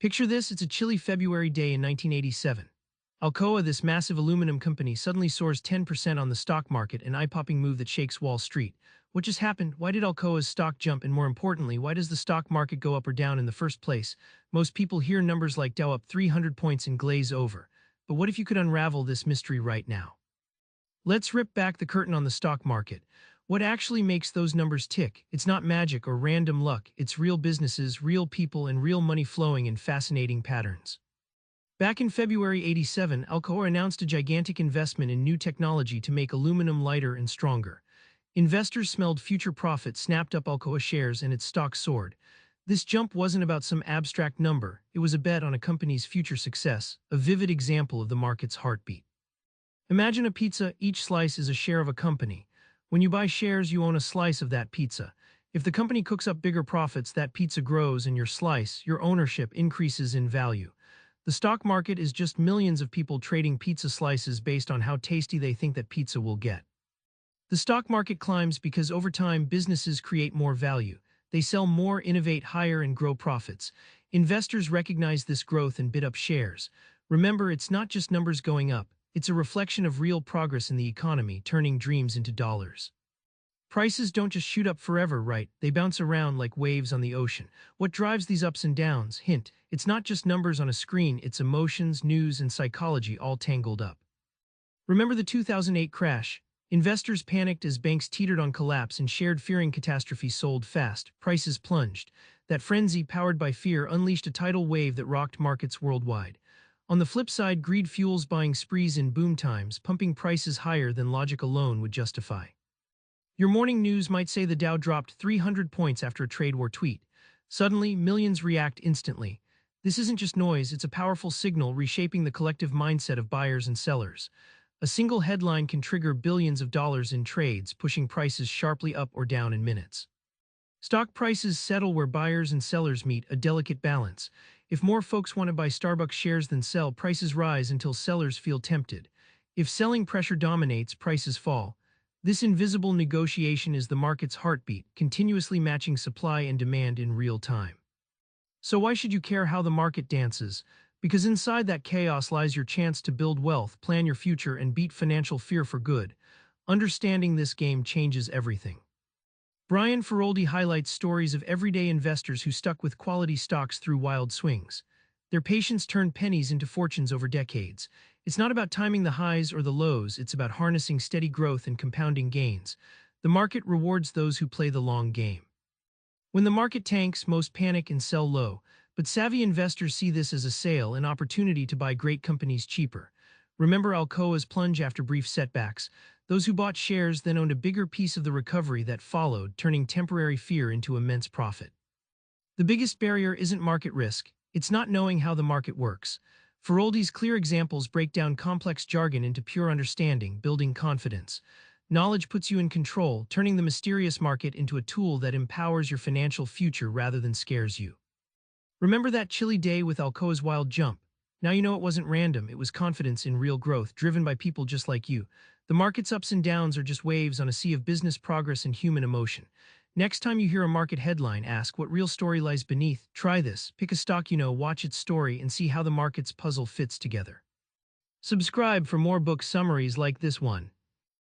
Picture this, it's a chilly February day in 1987. Alcoa, this massive aluminum company, suddenly soars 10% on the stock market, an eye-popping move that shakes Wall Street. What just happened? Why did Alcoa's stock jump? And more importantly, why does the stock market go up or down in the first place? Most people hear numbers like Dow up 300 points and glaze over. But what if you could unravel this mystery right now? Let's rip back the curtain on the stock market. What actually makes those numbers tick? It's not magic or random luck, it's real businesses, real people, and real money flowing in fascinating patterns. Back in February '87, Alcoa announced a gigantic investment in new technology to make aluminum lighter and stronger. Investors smelled future profit, snapped up Alcoa shares, and its stock soared. This jump wasn't about some abstract number, it was a bet on a company's future success, a vivid example of the market's heartbeat. Imagine a pizza, each slice is a share of a company. When you buy shares, you own a slice of that pizza. If the company cooks up bigger profits, that pizza grows and your slice, your ownership, increases in value. The stock market is just millions of people trading pizza slices based on how tasty they think that pizza will get. The stock market climbs because over time businesses create more value. They sell more, innovate higher, and grow profits. Investors recognize this growth and bid up shares. Remember, it's not just numbers going up. It's a reflection of real progress in the economy, turning dreams into dollars. Prices don't just shoot up forever, right? They bounce around like waves on the ocean. What drives these ups and downs? Hint, it's not just numbers on a screen, it's emotions, news, and psychology all tangled up. Remember the 2008 crash? Investors panicked as banks teetered on collapse and shared fearing catastrophe sold fast. Prices plunged. That frenzy, powered by fear, unleashed a tidal wave that rocked markets worldwide. On the flip side, greed fuels buying sprees in boom times, pumping prices higher than logic alone would justify. Your morning news might say the Dow dropped 300 points after a trade war tweet. Suddenly, millions react instantly. This isn't just noise, it's a powerful signal reshaping the collective mindset of buyers and sellers. A single headline can trigger billions of dollars in trades, pushing prices sharply up or down in minutes. Stock prices settle where buyers and sellers meet, a delicate balance. If more folks want to buy Starbucks shares than sell, prices rise until sellers feel tempted. If selling pressure dominates, prices fall. This invisible negotiation is the market's heartbeat, continuously matching supply and demand in real time. So why should you care how the market dances? Because inside that chaos lies your chance to build wealth, plan your future, and beat financial fear for good. Understanding this game changes everything. Brian Feroldi highlights stories of everyday investors who stuck with quality stocks through wild swings. Their patience turned pennies into fortunes over decades. It's not about timing the highs or the lows, it's about harnessing steady growth and compounding gains. The market rewards those who play the long game. When the market tanks, most panic and sell low, but savvy investors see this as a sale, an opportunity to buy great companies cheaper. Remember Alcoa's plunge after brief setbacks. Those who bought shares then owned a bigger piece of the recovery that followed, turning temporary fear into immense profit. The biggest barrier isn't market risk, it's not knowing how the market works. Feroldi's clear examples break down complex jargon into pure understanding, building confidence. Knowledge puts you in control, turning the mysterious market into a tool that empowers your financial future rather than scares you. Remember that chilly day with Alcoa's wild jump? Now you know it wasn't random, it was confidence in real growth, driven by people just like you. The market's ups and downs are just waves on a sea of business progress and human emotion. Next time you hear a market headline, ask what real story lies beneath. Try this, pick a stock you know, watch its story, and see how the market's puzzle fits together. Subscribe for more book summaries like this one.